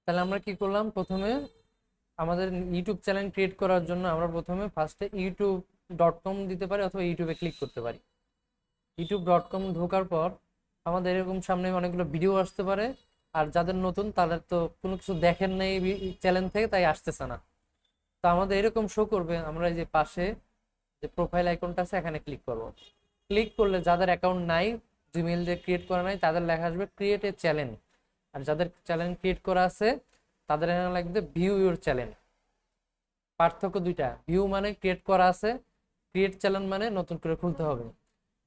তাহলে আমরা কি করলাম, প্রথমে আমাদের ইউটিউব চ্যানেল ক্রিয়েট করার জন্য আমরা প্রথমে ফার্স্টে youtube.com দিতে পারি অথবা ইউটিউবে ক্লিক করতে পারি। youtube.com ঢোকার পর আমাদের এরকম সামনে অনেকগুলো ভিডিও আসতে পারে। আর যাদের নতুন তাদের তো কোনো কিছু দেখেন নাই চ্যানেল থেকে, তাই আসতেছে না। তো আমাদের এরকম শো করবে, আমরা এই যে পাশে যে প্রোফাইল আইকনটা আছে এখানে ক্লিক করব। ক্লিক করলে যাদের অ্যাকাউন্ট নাই, জিমেইল দিয়ে ক্রিয়েট করা নাই, তাদের লেখা আসবে ক্রিয়েট এ চ্যানেল। আর যাদের চ্যানেল ক্রিয়েট করা আছে তাদের এখানে লাগবে ভিউ ইউর চ্যানেল। পার্থক্য দুইটা, ভিউ মানে ক্রিয়েট করা আছে, ক্রিয়েট চ্যানেল মানে নতুন করে খুলতে হবে।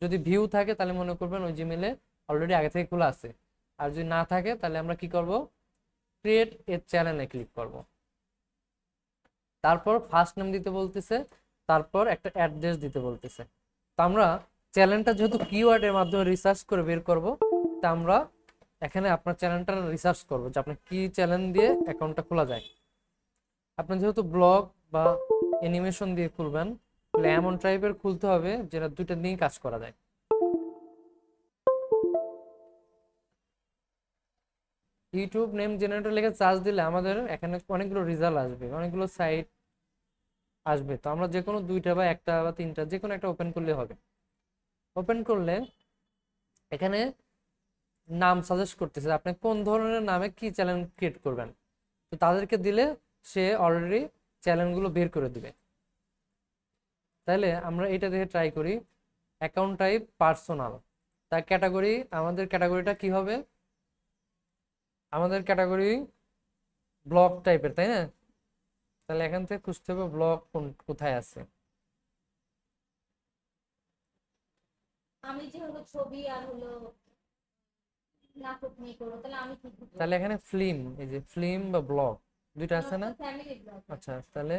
যদি ভিউ থাকে তাহলে মনে করবেন ওই জিমেলে অলরেডি আগে থেকে খোলা আছে। আর যদি না থাকে তাহলে আমরা কি করব, ক্রিয়েট এ চ্যানেলে ক্লিক করব। তারপর ফার্স্ট নেম দিতে বলতেছে, তারপর একটা অ্যাড্রেস দিতে বলতেছে। তো আমরা চ্যানেলটা যেহেতু কিওয়ার্ডের মাধ্যমে রিসার্চ করে বের করব, তা আমরা এখানে আপনার চ্যানেলটা রিসার্চ করব যে আপনি কি চ্যানেল দিয়ে অ্যাকাউন্টটা খোলা যায়। আপনি যেহেতু ব্লগ বা অ্যানিমেশন দিয়ে খুলবেন, তাহলে এমন টাইপের খুলতে হবে যেটা দুইটা নিয়েই কাজ করা যায়। ইউটিউব নেম জেনারেটর লিখে সার্চ দিলে আমাদের এখানে অনেকগুলো রেজাল্ট আসবে, অনেকগুলো সাইট আসবে। তো আমরা যে কোনো দুইটা বা একটা বা তিনটা যে কোনো একটা ওপেন করলে হবে। ওপেন করলে এখানে নাম সাজেস্ট করতেছে আপনি কোন ধরনের নামে কি চ্যানেল ক্রিয়েট করবেন। তো তাদেরকে দিলে সে অলরেডি চ্যানেলগুলো বের করে দিবে। তাহলে আমরা এটা দেখে ট্রাই করি। অ্যাকাউন্ট টাইপ পার্সোনাল, তার ক্যাটাগরি, আমাদের ক্যাটাগরিটা কি হবে, আমাদের ক্যাটাগরি ব্লগ টাইপের, তাই না? তাহলে এখান থেকে খুঁজতে হবে ব্লগ কোথায় আছে। আমি যে হলো ছবি আর হলো নাটক নিয়ে করবো, তাহলে আমি কি করবো? তাহলে এখানে ফিল্ম, এই যে ফিল্ম বা ব্লগ দুইটা আমার আছে না? তো ফ্যামিলি ব্লগ। আচ্ছা, তাহলে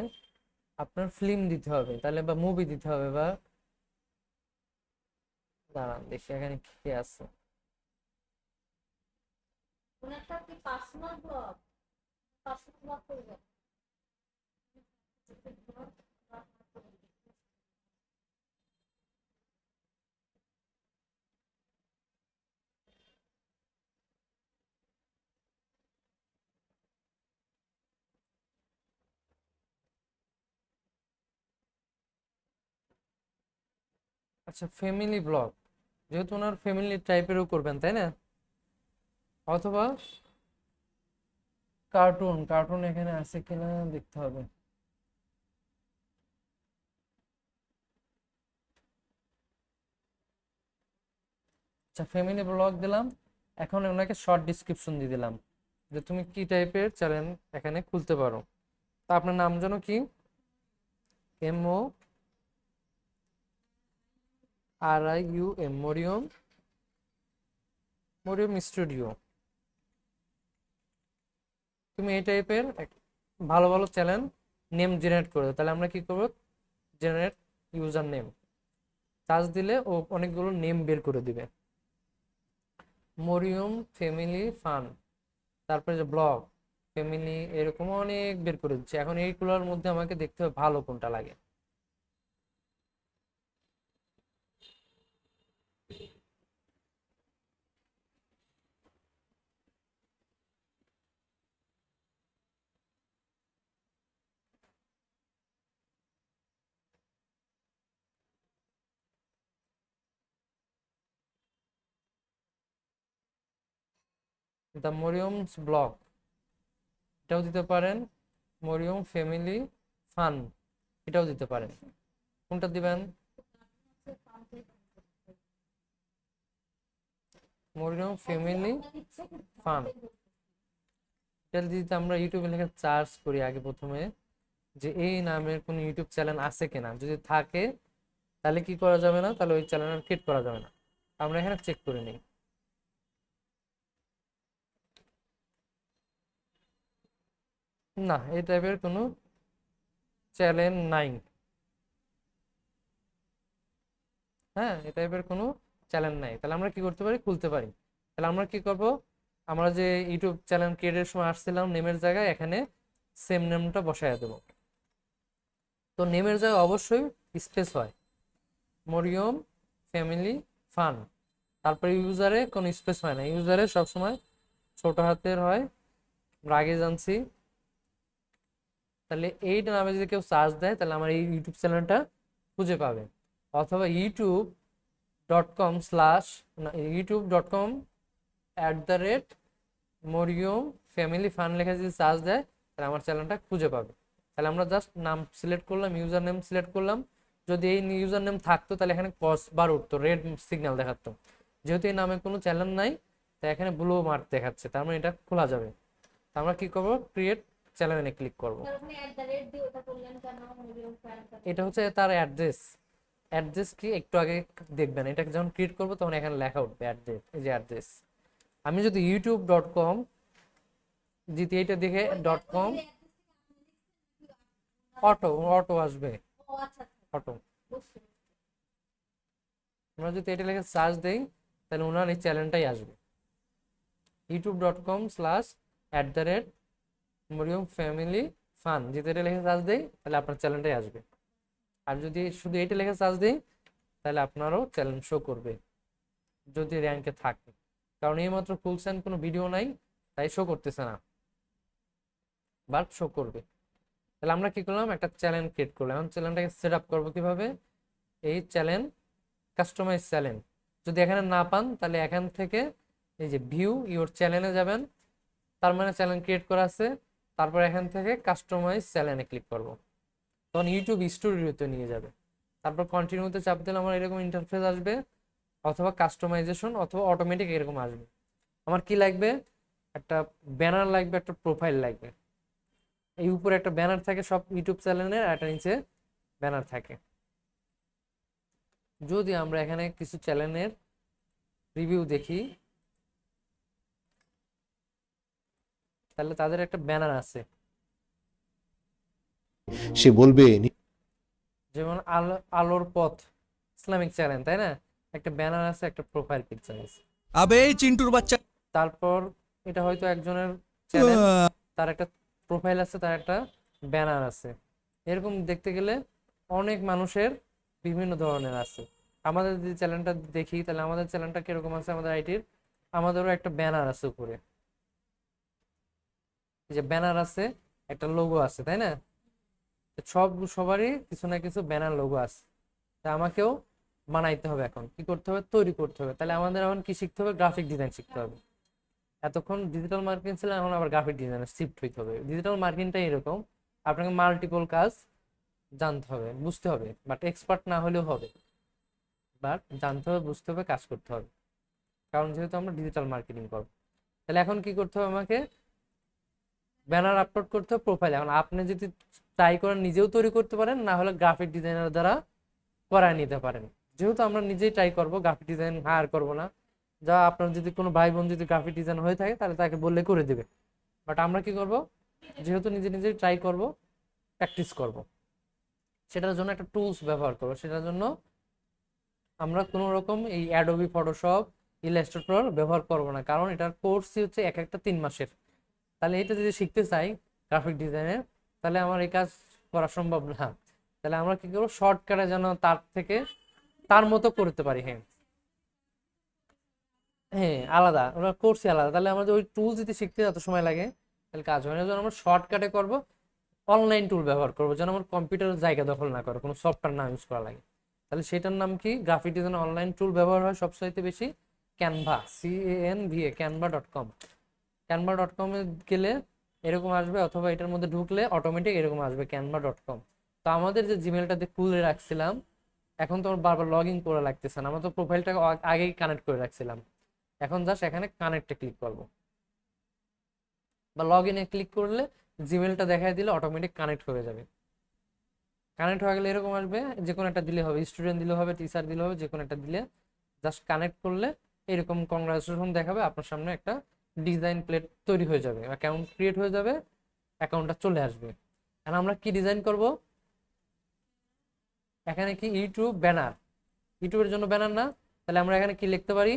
আপনার ফিল্ম দিতে হবে তাহলে, বা মুভি দিতে হবে, বা দাঁড়ান দেখি এখানে কি কি আছে। কোন একটা কি পার্সোনাল ব্লগ, পার্সোনাল ব্লগ করবে? আচ্ছা, ফ্যামিলি ব্লগ, যেহেতু ওনার ফ্যামিলি টাইপেরও করবেন তাই না, অথবা কার্টুন, কার্টুন এখানে আছে কিনা দেখতে হবে। আচ্ছা, ফ্যামিলি ব্লগ দিলাম। এখন ওনাকে শর্ট ডিসক্রিপশন দিয়ে দিলাম যে তুমি কি টাইপের চ্যানেল এখানে খুলতে পারো। তা আপনার নাম যেন কি, MO RIUM, Mariyam, Mariyam studio. তুমি এই টাইপের ভালো ভালো চ্যানেল নেম জেনারেট করে দাও। তাহলে আমরা কি করবো, জেনারেট ইউজার নেম সার্চ দিলে ও অনেকগুলো নেম বের করে দিবে। মরিয়ম ফ্যামিলি ফান, তারপরে যে ব্লগ ফ্যামিলি, এরকম অনেক বের করে দিচ্ছে। এখন এইগুলোর মধ্যে আমাকে দেখতে হবে ভালো কোনটা লাগে। দ্য মরিয়মস ব্লগ, এটাও দিতে পারেন। মরিয়ম ফ্যামিলি ফান, এটাও দিতে পারেন। কোনটা দিবেন? মরিয়ম একই ফ্যামিলি আপনার ইচ্ছে কিন্তু ফান, এটা যদি আমরা ইউটিউবে লিখে সার্চ করি আগে প্রথমে, যে এই নামের কোন ইউটিউব চ্যানেল আছে কিনা, যদি থাকে তাহলে কি করা যাবে না, তাহলে ওই চ্যানেল ক্রিয়েট করা যাবে না। আমরা এখানে চেক করে নিই। না, এই টাইপের কোনো চ্যানেল নাই। হ্যাঁ, এই টাইপের কোনো চ্যানেল নাই। তাহলে আমরা কি করতে পারি, খুলতে পারি। তাহলে আমরা কি করব, আমরা যে ইউটিউব চ্যানেল ক্রিয়েটের সময় আসছিলাম নেমের জায়গায়, এখানে সেম নেমটা বসায় দেবো। তো নেমের জায়গায় অবশ্যই স্পেস হয়, মরিয়ম ফ্যামিলি ফান। তারপরে ইউজারে কোনো স্পেস হয় না, ইউজারে সবসময় ছোট হাতের হয়, আমরা আগে জানছি। তাহলে এই নামে যদি কেউ সার্চ দেয় তাহলে আমার এই ইউটিউব চ্যানেলটা খুঁজে পাবে। অথবা youtube.com/ youtube.com@ Mariam family fun লেখা যদি সার্চ দেয় তাহলে আমার চ্যানেলটা খুঁজে পাবে। তাহলে আমরা জাস্ট নাম সিলেক্ট করলাম, ইউজার নেম সিলেক্ট করলাম। যদি এই ইউজার নেম থাকতো তাহলে এখানে ক্রস বার উঠতো, রেড সিগন্যাল দেখাতো। যেহেতু এই নামে কোনো চ্যানেল নাই তাই এখানে ব্লু মার্ক দেখাচ্ছে, তার মানে এটা খোলা যাবে। তা আমরা কি করবো, ক্রিয়েট চ্যানেলে ক্লিক করব। তার ওখানে @ দিয়ে ওটা করলেন কেন মরিয়ম ফান? এটা হচ্ছে তার অ্যাড্রেস। অ্যাড্রেস কি একটু আগে দেখবেন, এটাকে যখন ক্রিয়েট করবো তখন এখানে লেখা উঠবে অ্যাড্রেস, এই যে অ্যাড্রেস। আমি যদি youtube.com যদি এটা দেখে .com অটো অটো আসবে, ও আচ্ছা আচ্ছা, অটো। বুঝতে পেরেছি। আমরা যদি এটা লিখে সার্চ দেই তাহলে ওনার এই চ্যানেলটাই আসবে, youtube.com/ মরিয়ম ফ্যামিলি ফান। যদি এটা লিখে সার্চ দেই তাহলে আপনার চ্যানেলটাই আসবে। আর যদি শুধু এটা লিখে সার্চ দিই তাহলে আপনারও চ্যানেল শো করবে যদি র্যাঙ্কে থাকে, কারণ এই মাত্র খুলছেন, কোনো ভিডিও নাই তাই শো করতেছে না, বাট শো করবে। তাহলে আমরা কি করলাম, একটা চ্যানেল ক্রিয়েট করলাম। এখন চ্যানেলটাকে সেট আপ করবো কিভাবে, এই চ্যানেল কাস্টমাইজ চ্যানেল যদি এখানে না পান তাহলে এখান থেকে এই যে ভিউ ইওর চ্যানেলে যাবেন, তার মানে চ্যানেল ক্রিয়েট করা আছে। তারপর এখান থেকে কাস্টমাইজ চ্যানেলে ক্লিক করব, তখন ইউটিউব স্টুডিওতে নিয়ে যাবে। তারপর কন্টিনিউতে চাপ দিলে আমার এরকম ইন্টারফেস আসবে, অথবা কাস্টমাইজেশন অথবা অটোমেটিক এরকম আসবে। আমার কি লাগবে, একটা ব্যানার লাগবে, একটা প্রোফাইল লাগবে। এই উপরে একটা ব্যানার থাকে সব ইউটিউব চ্যানেলের, আর একটা নিচে ব্যানার থাকে। যদি আমরা এখানে কিছু চ্যানেলের রিভিউ দেখি তাহলে তাদের একটা ব্যানার আছে, সে বলবে যেমন আলোর পথ ইসলামিক চ্যানেল, তাই না? একটা ব্যানার আছে, একটা প্রোফাইল পিকচার আছে। আবে চিন্টুর বাচ্চা। তারপর এটা হয়তো একজনের চ্যানেল, তার একটা প্রোফাইল আছে, তার একটা ব্যানার আছে। এরকম দেখতে গেলে অনেক মানুষের বিভিন্ন ধরনের আছে। আমাদের যদি চ্যানেলটা দেখি তাহলে আমাদের চ্যানেলটা কিরকম আছে, আমাদের আইটির আমাদেরও একটা ব্যানার আছে উপরে, এই যে ব্যানার আছে, একটা লোগো আছে, তাই না? সবারই কিছু না কিছু ব্যানার লোগো আছে। তা আমাকেও বানাইতে হবে, এখন কি করতে হবে, তৈরি করতে হবে। তাহলে আমাদের এখন কি শিখতে হবে, গ্রাফিক ডিজাইন শিখতে হবে। এতক্ষণ ডিজিটাল মার্কেটিং ছিল, এখন আবার গ্রাফিক ডিজাইনে শিফট হইতে হবে। ডিজিটাল মার্কেটিংটা এরকম, আপনাকে মাল্টিপল কাজ জানতে হবে, বুঝতে হবে, বাট এক্সপার্ট না হলেও হবে, বাট জানতে হবে, বুঝতে হবে, কাজ করতে হবে, কারণ যেহেতু আমরা ডিজিটাল মার্কেটিং করবো। তাহলে এখন কি করতে হবে, আমাকে ব্যানার আপলোড করতে হবে, প্রোফাইল। এখন আপনি যদি ট্রাই করেন নিজেও তৈরি করতে পারেন, না হলে গ্রাফিক ডিজাইনার দ্বারা করায় নিতে পারেন। যেহেতু আমরা নিজেই ট্রাই করব, গ্রাফিক ডিজাইন হায়ার করব না। যা আপনার যদি কোনো ভাই বোন যদি গ্রাফিক ডিজাইন হয়ে থাকে তাহলে তাকে বললে করে দেবে, বাট আমরা কি করব, যেহেতু নিজে নিজেই ট্রাই করব, প্র্যাকটিস করব, সেটার জন্য একটা টুলস ব্যবহার করব। সেটার জন্য আমরা কোনো রকম এই অ্যাডোবি ফটোশপ, ইলাস্ট্রেটর ব্যবহার করব না, কারণ এটার কোর্সই হচ্ছে এক একটা 3 মাসের। তাহলে এটা যদি শিখতে চাই গ্রাফিক ডিজাইনের, তাহলে আমার এই কাজ করা সম্ভব না। তাহলে আমরা কি করবো, শর্টকাটে যেন তার থেকে তার মতো করতে পারি। হ্যাঁ হ্যাঁ, আলাদা, ওরা কোর্সই আলাদা। তাহলে আমাদের ওই টুল যদি শিখতে যত সময় লাগে তাহলে কাজ হয় না। যেন আমরা শর্টকাটে করব, অনলাইন টুল ব্যবহার করবো, যেন আমার কম্পিউটারের জায়গা দখল না করে, কোনো সফটওয়্যার না ইউজ করা লাগে। তাহলে সেটার নাম কি, গ্রাফিক ডিজাইন অনলাইন টুল ব্যবহার হয় সবচাইতে বেশি ক্যানভা, CANVA, canva.com। canva.com-এ গেলে এরকম আসবে, অথবা এটার মধ্যে ঢুকলে অটোমেটিক এরকম আসবে canva.com। তো আমাদের যে জিমেলটাতে খুলে রাখছিলাম, এখন তো আমার বারবার লগ ইন করা লাগতেছে না, আমরা তো প্রোফাইলটাকে আগেই কানেক্ট করে রাখছিলাম। এখন জাস্ট এখানে কানেক্টে ক্লিক করব, বা লগ ইনে ক্লিক করলে জিমেলটা দেখাই দিলে অটোমেটিক কানেক্ট হয়ে যাবে। কানেক্ট হয়ে গেলে এরকম আসবে, যে কোনো একটা দিলে হবে, স্টুডেন্ট দিলে হবে, টিচার দিলে হবে, যে কোনো একটা দিলে জাস্ট কানেক্ট করলে এরকম কংগ্রাচুলেশন দেখাবে, আপনার সামনে একটা ডিজাইন প্লেট তৈরি হয়ে যাবে, অ্যাকাউন্ট ক্রিয়েট হয়ে যাবে, অ্যাকাউন্টটা চলে আসবে। আর আমরা কি ডিজাইন করব, এখানে কি ইউটিউব ব্যানার, ইউটিউবের জন্য ব্যানার না, তাহলে আমরা এখানে কি লিখতে পারি,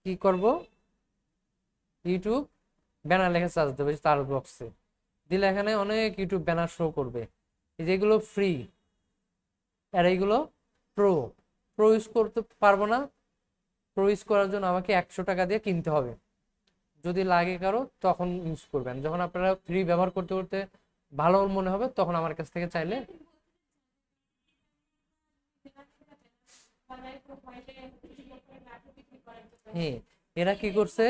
কি করব, ইউটিউব ব্যানার লেখা সার্চ দেবো সার্চ বক্সে দিলে এখানে অনেক ইউটিউব ব্যানার শো করবে। যেগুলো ফ্রি আর এইগুলো প্রো। প্রো ইউজ করতে পারবো না, প্রো ইউজ করার জন্য আমাকে 100 টাকা দিয়ে কিনতে হবে। যদি লাগে কারো তখন ইউজ করবেন, যখন আপনারা ফ্রি ব্যবহার করতে করতে ভালো মনে হবে তখন আমার কাছ থেকে চাইলে। হ্যাঁ, এরা কি করছে,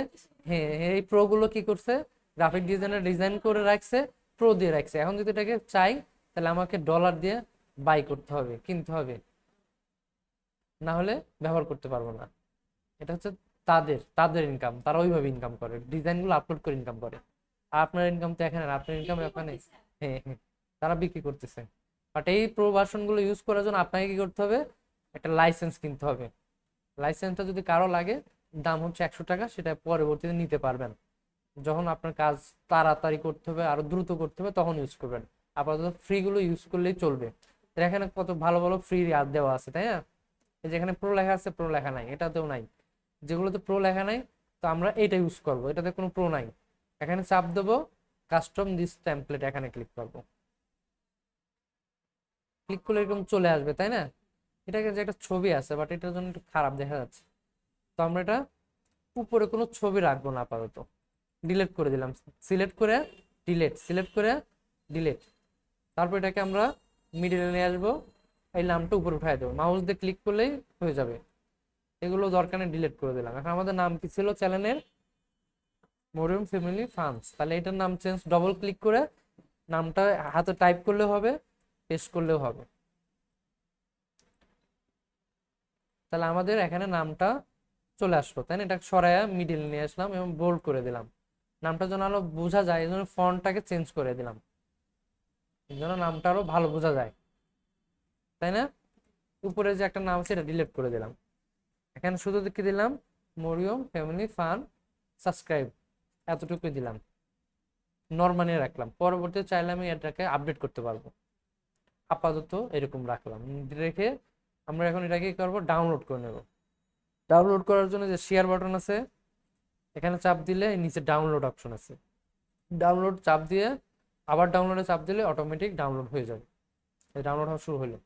হ্যাঁ এই প্রো গুলো কি করছে, গ্রাফিক ডিজাইনার ডিজাইন করে রাখছে, প্রো দিয়ে রাখছে। এখন যদি এটাকে চাই তাহলে আমাকে ডলার দিয়ে বাই করতে হবে, কিনতে হবে, না হলে ব্যবহার করতে পারবো না। এটা হচ্ছে তাদের তাদের ইনকাম, তারা ওইভাবে ইনকাম করে, ডিজাইনগুলো আপলোড করে ইনকাম করে। আর আপনার ইনকাম তো এখানে না, আপনার ইনকাম এখানে। হ্যাঁ হ্যাঁ, তারা বিক্রি করতেছে। বাট এই প্রো ভার্সন গুলো ইউজ করার জন্য আপনাকে কি করতে হবে, একটা লাইসেন্স কিনতে হবে। লাইসেন্সটা যদি কারো লাগে, দাম হচ্ছে 100 টাকা, সেটা পরবর্তীতে নিতে পারবেন। যখন আপনার কাজ তাড়াতাড়ি করতে হবে, আরো দ্রুত করতে হবে, তখন ইউজ করবেন। আপাতত ফ্রি গুলো ইউজ করলেই চলবে। এর এখানে কত ভালো ভালো ফ্রি আর দেওয়া আছে, তাই না? এই যেখানে প্রো লেখা আছে, প্রো লেখা নাই, এটাতেও নাই। যেগুলোতে প্রো লেখা নাই, তো আমরা এটা ইউজ করব, এটাতে কোনো প্রো নাই। এখানে চাপ দেবো, কাস্টম দিস টেমপ্লেট, এখানে ক্লিক করব। ক্লিক করলে এরকম চলে আসবে, তাই না? এটাকে যে একটা ছবি আছে, বাট এটার জন্য একটু খারাপ দেখা যাচ্ছে। তো আমরা এটা উপরে কোনো ছবি রাখবো না আপাতত, ডিলিট করে দিলাম। সিলেক্ট করে ডিলিট, সিলেক্ট করে ডিলিট। তারপর এটাকে আমরা মিডিলে নিয়ে আসবো, এই নামটা উপরে উঠাই দেবো, মাউস দিয়ে ক্লিক করলেই হয়ে যাবে। এগুলো দরকার নেই, ডিলিট করে দিলাম। এখন আমাদের নাম কি ছিল চ্যানেলের, মরিয়ম ফ্যামিলি ফার্মস। তাহলে এটার নাম চেঞ্জ, ডবল ক্লিক করে নামটা হাতে টাইপ করলেও হবে, পেস্ট করলেও হবে। তাহলে আমাদের এখানে নামটা চলে আসলো, তাই না? এটা সরাইয়া মিডিল নিয়ে আসলাম এবং বোল্ড করে দিলাম। নামটা যেন আরো বোঝা যায়, এই জন্য ফন্টটাকে চেঞ্জ করে দিলাম, এই জন্য নামটা আরো ভালো বোঝা যায়, তাই না? উপরে যে একটা নাম আছে এটা ডিলিট করে দিলাম। এখানে শুধু কি দিলাম, মরিয়ম ফ্যামিলি ফান সাবস্ক্রাইব, এতটুকুই দিলাম, নরমালি রাখলাম। পরবর্তীতে চাইলে আমি এটাকে আপডেট করতে পারবো। আপাতত এরকম রাখলাম, রেখে আমরা এখন এটাকে কি করবো, ডাউনলোড করে নেব। ডাউনলোড করার জন্য যে শেয়ার বাটন আছে, এখানে চাপ দিলে নিচে ডাউনলোড অপশন আছে, ডাউনলোড চাপ দিয়ে আবার ডাউনলোডে চাপ দিলে অটোমেটিক ডাউনলোড হয়ে যাবে। এই ডাউনলোড হওয়া শুরু হলো,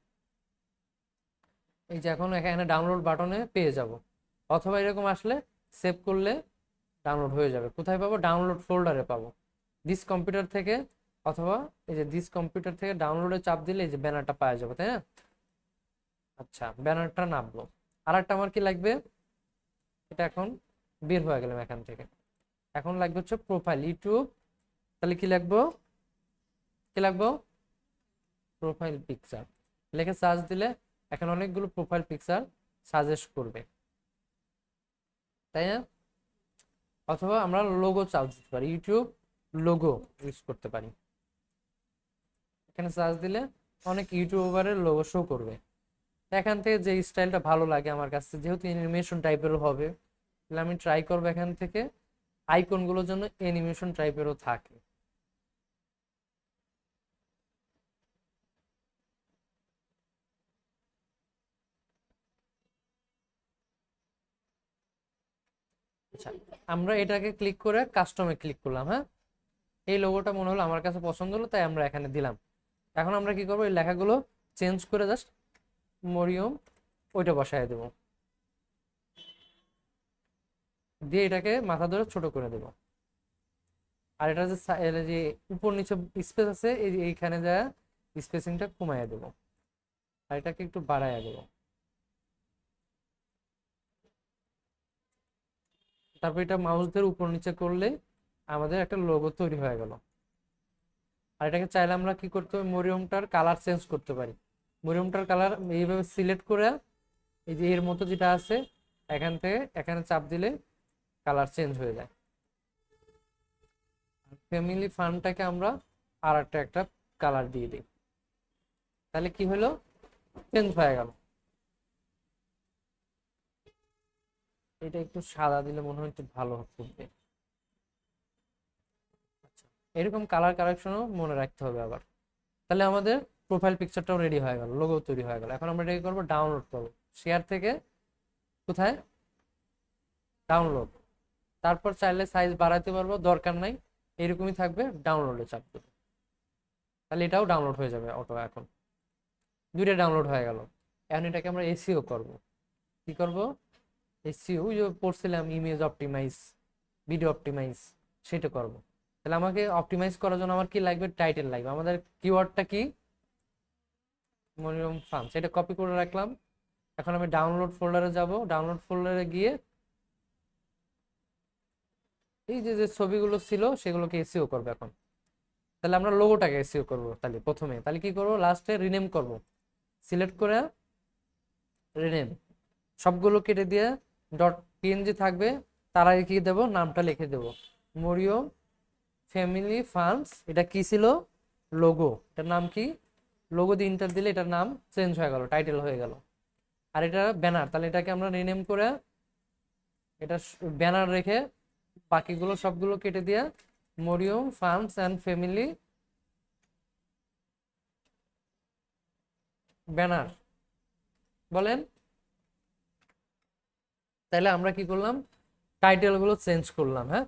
এই যে এখন এখানে ডাউনলোড বাটনে পেয়ে যাব। অথবা এরকম আসলে সেভ করলে ডাউনলোড হয়ে যাবে। কোথায় পাবো, ডাউনলোড ফোল্ডারে পাবো, দিস কম্পিউটার থেকে। অথবা এই যে দিস কম্পিউটার থেকে ডাউনলোডে চাপ দিলে এই যে ব্যানারটা পাওয়া যাবে, তাই না? আচ্ছা, ব্যানারটা নামলো। আর একটা আমার কি লাগবে, এটা এখন বের হয়ে গেলাম এখান থেকে। এখন লাগবে হচ্ছে প্রোফাইল ইউটিউব। তাহলে কি লাগবো, কি লাগবো, প্রোফাইল পিকচার লিখে সার্চ দিলে এখন অনেকগুলো প্রোফাইল পিকচার সাজেস্ট করবে, তাই না? অথবা আমরা লোগো চার্জ দিতে পারি, ইউটিউব লোগো ইউজ করতে পারি। এখানে সার্চ দিলে অনেক ইউটিউবারের লোগো শো করবে। এখান থেকে যে স্টাইলটা ভালো লাগে আমার কাছে, যেহেতু অ্যানিমেশন টাইপেরও হবে, তাহলে আমি ট্রাই করবো এখান থেকে আইকনগুলোর জন্য অ্যানিমেশন টাইপেরও থাকে। আচ্ছা, আমরা এটাকে ক্লিক করে কাস্টমে ক্লিক করলাম। হ্যাঁ, এই লোগোটা মনে হলো আমার কাছে পছন্দ হলো, তাই আমরা এখানে দিলাম। এখন আমরা কি করবো, এই লেখাগুলো চেঞ্জ করে জাস্ট মরিয়ম ওইটা বসায় দেবো, দিয়ে এটাকে মাথা ধরে ছোট করে দেবো। আর এটা যে এর যে উপর নিচে স্পেস আছে, এইখানে যা স্পেসিংটা কমাইয়া দেবো, আর এটাকে একটু বাড়াইয়া দেবো। তারপর এটা মাউস ধরে উপর নিচে করলে আমাদের একটা লোগো তৈরি হয়ে গেল। আর এটাকে চাইলে আমরা কি করতে হবে, মরিয়মটার কালার চেঞ্জ করতে পারি। মরিয়মটার কালার এইভাবে সিলেক্ট করে, এই যে এর মতো যেটা আছে, এখান থেকে এখানে চাপ দিলে কালার চেঞ্জ হয়ে যায়। ফ্যামিলি ফানটাকে আমরা আর একটা কালার দিয়ে দিই, তাহলে কি হলো, চেঞ্জ হয়ে গেল। এটা একটু সাদা দিলে মনে হয় একটু ভালো হবে। আচ্ছা, এরকম কালার কারেকশনও মনে রাখতে হবে আবার। তাহলে আমাদের প্রোফাইল পিকচারটাও রেডি হয়ে গেল, লোগো তৈরি হয়ে গেল। এখন আমরা রেডি করবো, ডাউনলোড করবো শেয়ার থেকে, কোথায়, ডাউনলোড। তারপর চাইলে সাইজ বাড়াতে পারবো, দরকার নাই, এরকমই থাকবে, ডাউনলোডে চাপ দেবো, তাহলে এটাও ডাউনলোড হয়ে যাবে অটো। এখন দুইটা ডাউনলোড হয়ে গেল। এখন এটাকে আমরা এসইও করব। কি করব, এসইও, ওই যে পড়ছিলাম ইমেজ অপটিমাইজ, ভিডিও অপটিমাইজ সেটা করব। তাহলে আমাকে অপটিমাইজ করার জন্য আমার কি লাগবে, টাইটেল লাগবে। আমাদের কিওয়ার্ডটা কি, মনিরম ফার্মস, এটা কপি করে রাখলাম। এখন আমি ডাউনলোড ফোল্ডারে যাব, ডাউনলোড ফোল্ডারে গিয়ে এই যে যে ছবিগুলো ছিল সেগুলোকে এসইও করবো এখন। তাহলে আমরা লোগোটাকে এসইও করব। তাহলে প্রথমে তাহলে কি করব, লাস্টে রিনেম করব, সিলেক্ট করে রিনেম সবগুলো কেটে দিয়ে ডট পিএনজি থাকবে, তার আগে কি দেব, নামটা লিখে দেব মরিয়ম ফ্যামিলি ফার্মস। এটা কি ছিল, লোগো, এটার নাম কি, লোগো দিয়ে ইন্টার দিলে এটার নাম চেঞ্জ হয়ে গেল, টাইটেল হয়ে গেল। আর এটা ব্যানার, তাহলে এটাকে আমরা রিনেম করে এটা ব্যানার রেখে বাকিগুলো সবগুলো কেটে দিয়ে Mariyam farms and family banner বলেন। তাহলে আমরা কি করলাম, টাইটেল গুলো চেঞ্জ করলাম। হ্যাঁ,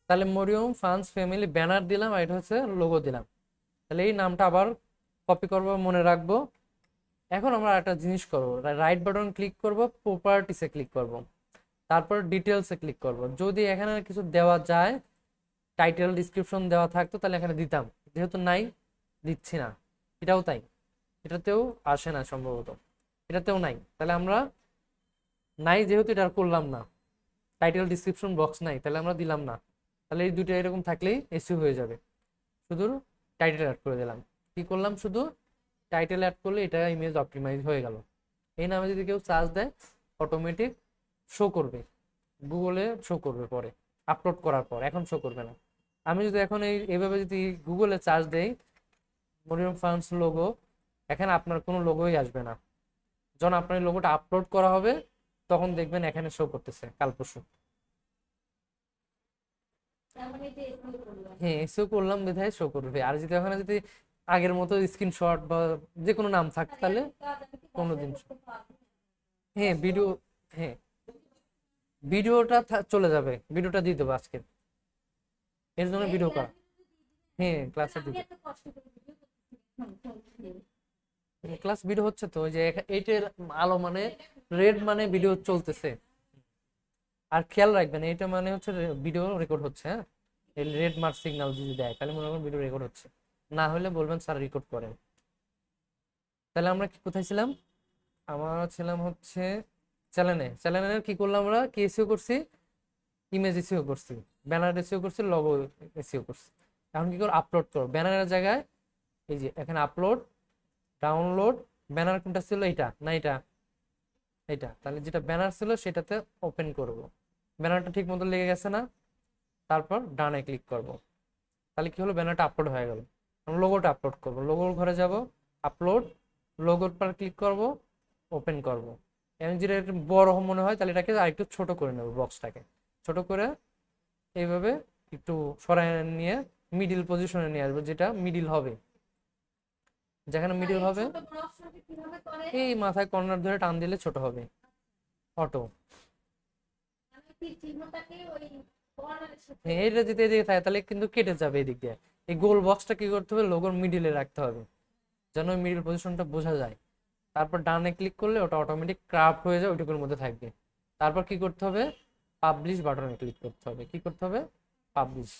তাহলে মরিয়ম ফার্মস ফ্যামিলি ব্যানার দিলাম, আর এটা হচ্ছে লোগো দিলাম। তাহলে এই নামটা আবার কপি করবো, মনে রাখবো। এখন আমরা একটা জিনিস করবো, রাইট বাটন ক্লিক করব, প্রপার্টিসে ক্লিক করব, তারপর ডিটেলসে ক্লিক করব। যদি এখানে কিছু দেওয়া যায়, টাইটেল ডিসক্রিপশন দেওয়া থাকতো তাহলে এখানে দিতাম, যেহেতু নাই দিচ্ছি না। এটাও তাই, এটাতেও আসে না সম্ভবত, এটাতেও নাই। তাহলে আমরা নাই যেহেতু এটা আর করলাম না, টাইটেল ডিসক্রিপশন বক্স নাই, তাহলে আমরা দিলাম না। তাহলে এই দুটো এরকম থাকলেই এসইও হয়ে যাবে। শুধু টাইটেল অ্যাড করে দিলাম, কি করলাম, শুধু টাইটেল অ্যাড করলে এটা ইমেজ অপটিমাইজ হয়ে গেল। এই নামে যদি কেউ চার্জ দেয় অটোমেটিক শো করবে, গুগলে শো করবে পরে আপলোড করার পর, এখন শো করবে না। আমি যদি এখন এইভাবে যদি গুগলে চার্জ দেই মরিয়ম ফার্মস লোগো, এখানে আপনার কোনো লোগোই আসবে না। যখন আপনার লোগোটা আপলোড করা হবে তখন দেখবেন এখানে শো করতেছে কাল পরশু। তার মানে এটা এসিও করলাম। হ্যাঁ, এসিও করলাম বিধায় শো করবে। আর যদি ওখানে যদি আগের মতো স্ক্রিনশট বা যে কোনো নাম থাকতো আর তাহলে এত কাজ আমি কি কোনোদিন, বাসায় করতে পারবো না। হ্যাঁ ভিডিও, হ্যাঁ ভিডিওটা চলে যাবে, ভিডিওটা দিয়ে দেবো আজকে, এর জন্য এই ভিডিও করা। ক্লাসে যদি দিই হ্যাঁ দিবেন, ক্লাসে আমি দিবে, এত কষ্ট করে ভিডিও করতেছি। ক্লাস ভিডিও হচ্ছে তো, ওই যে এইটের আলো মানে রেড মানে ভিডিও চলতেছে। আর খেয়াল রাখবেন এটা মানে হচ্ছে ভিডিও রেকর্ড হচ্ছে। হ্যাঁ, এই রেড মার্ক সিগন্যাল যদি দেয় তাহলে মনে করেন ভিডিও রেকর্ড হচ্ছে, না হলে বলবেন স্যার রেকর্ড করেন। তাহলে আমরা কি কোথায় ছিলাম, আমরা ছিলাম হচ্ছে চ্যানেলে। চ্যানেলের কি করলাম, আমরা কি এসইও করছি, ইমেজ এসইও করছি, ব্যানার এসইও করছি, লোগো এসইও করছি। এখন কি করে আপলোড করো, ব্যানারের জায়গায় এই যে এখানে আপলোড, ডাউনলোড, ব্যানার কোনটা ছিল, এটা না এটা, এটা তাহলে যেটা ব্যানার ছিল সেটাতে ওপেন করব। ব্যানারটা ঠিক মতো লেগে গেছে না, তারপর ডানে ক্লিক করব। তাহলে কি হলো, ব্যানারটা আপলোড হয়ে গেল। লোগোটা আপলোড করব, লোগোর ঘরে যাব, আপলোড, লোগোর পর ক্লিক করব, ওপেন করব। এবং যেটা একটু বড় মনে হয় তাহলে এটাকে আরেকটু ছোট করে নেব, বক্সটাকে ছোট করে এইভাবে একটু সরায় নিয়ে মিডিল পজিশনে নিয়ে আসবো, যেটা মিডিল হবে, যেখানে স্যার মিডিল এই হবে ছোট বড় অপশনটা কিভাবে করে? এই মাথায় কর্নার ধরে টান দিলে ছোট হবে অটো। আমি তীর চিহ্নটাকে ওই কর্নারের সাথে হ্যাঁ, এটা যদি এদিকে থাকে তাহলে কিন্তু কেটে যাবে এদিক দিয়ে। এই গোল বক্সটা কি করতে হবে, লোগোর মিডিলে রাখতে হবে যেন ওই মিডিল পজিশনটা বোঝা যায়। তারপর ডানে ক্লিক করলে ওটা অটোমেটিক ক্রাফট হয়ে যায়, ওইটুকুর মধ্যে থাকবে। তারপর কি করতে হবে, পাবলিশ বাটনে ক্লিক করতে হবে। কি করতে হবে, পাবলিশ।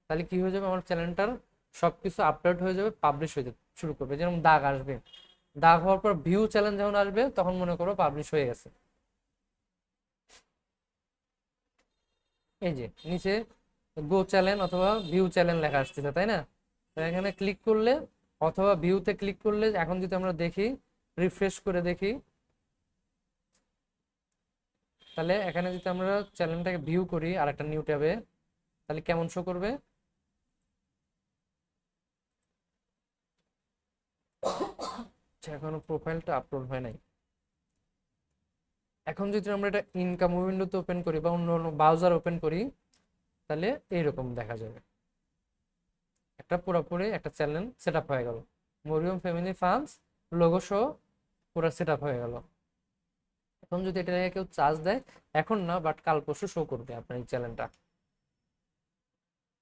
তাহলে কি হয়ে যাবে, আমার চ্যানেলটার সবকিছু আপলোড হয়ে যাবে, পাবলিশ হয়ে যেতে শুরু করবে। যেরকম দাগ আসবে, দাগ হওয়ার পর ভিউ চ্যালেঞ্জ যখন আসবে তখন মনে করো পাবলিশ হয়ে গেছে। এই যে নিচে গো চ্যানেল অথবা ভিউ চ্যানেল লেখা আসতেছে, তাই না? তো এখানে ক্লিক করলে অথবা ভিউতে ক্লিক করলে, এখন যদি আমরা দেখি, রিফ্রেশ করে দেখি, তাহলে এখানে যদি আমরা চ্যানেলটাকে ভিউ করি আর একটা নিউ ট্যাবে, তাহলে কেমন শো করবে, আচ্ছা, এখনো প্রোফাইলটা আপলোড হয় নাই। এখন যদি আমরা এটা ইনকাম উইন্ডোতে ওপেন করি বা অন্য অন্য ব্রাউজার ওপেন করি, তাহলে এইরকম দেখা যাবে, একটা পুরোপুরি একটা চ্যানেল সেট আপ হয়ে গেল, Mariyam family farms logo show পুরো সেট আপ হয়ে গেল। এখন যদি এটা কেউ চার্জ দেয়, এখন না বাট কাল পরশু শো করবে আপনার এই চ্যানেলটা।